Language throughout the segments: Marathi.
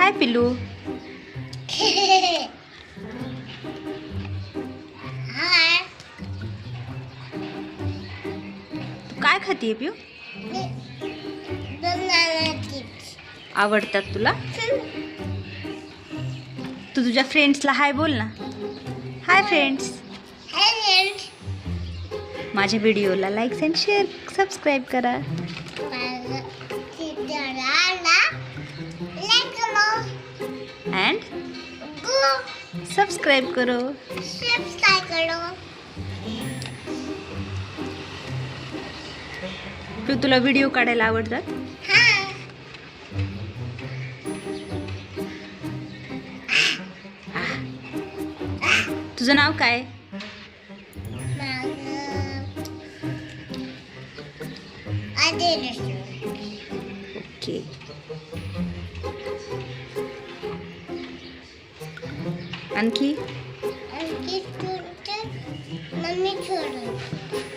हाय पिल्लू. हाय. तू काय खातीये पिऊ? Banana chips. आवडतात तुला? तू तुझ्या फ्रेंड्सला हाय बोल ना. Hi friends. हाय. माझ्या व्हिडिओला लाईक अँड शेअर सबस्क्राईब करा. अँड सबस्क्राईब करो. पिऊ तुला व्हिडिओ काढायला आवडतात? तुझं नाव काय? ओके. आणखी?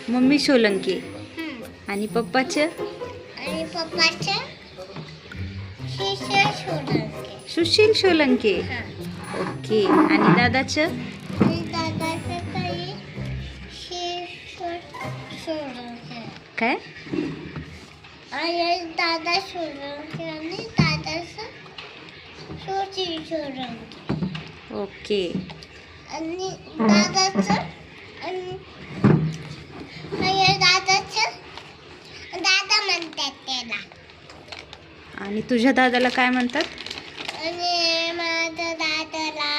मम्मी सोलंके. आणि पप्पाचं? आणि पप्पाचं सुशील सोलंके. ओके. आणि दादाचं? काय? आणि दादा सोलंके आणि दादाचं सुशील सोलंके. ओके. आणि दादाचं आणि दादाचं दादा म्हणतात त्याला. आणि तुझ्या दादाला काय म्हणतात? आणि माझ्या दादाला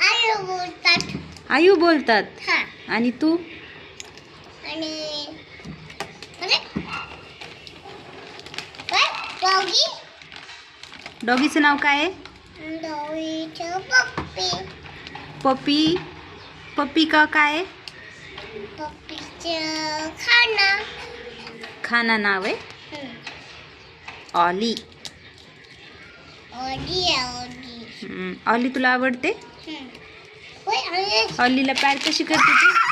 आयू बोलतात. आयू बोलतात. हा. आणि तू? आणि डॉगी. डॉगीचं नाव काय आहे? डॉगीचं पप्पी. पपी. पपी का काय आहे? पप्पीचं खाना. खाना नाव आहे? ऑली. ऑली. ऑली तुला आवडते? होय. ऑलीला प्यार कशी करते तू?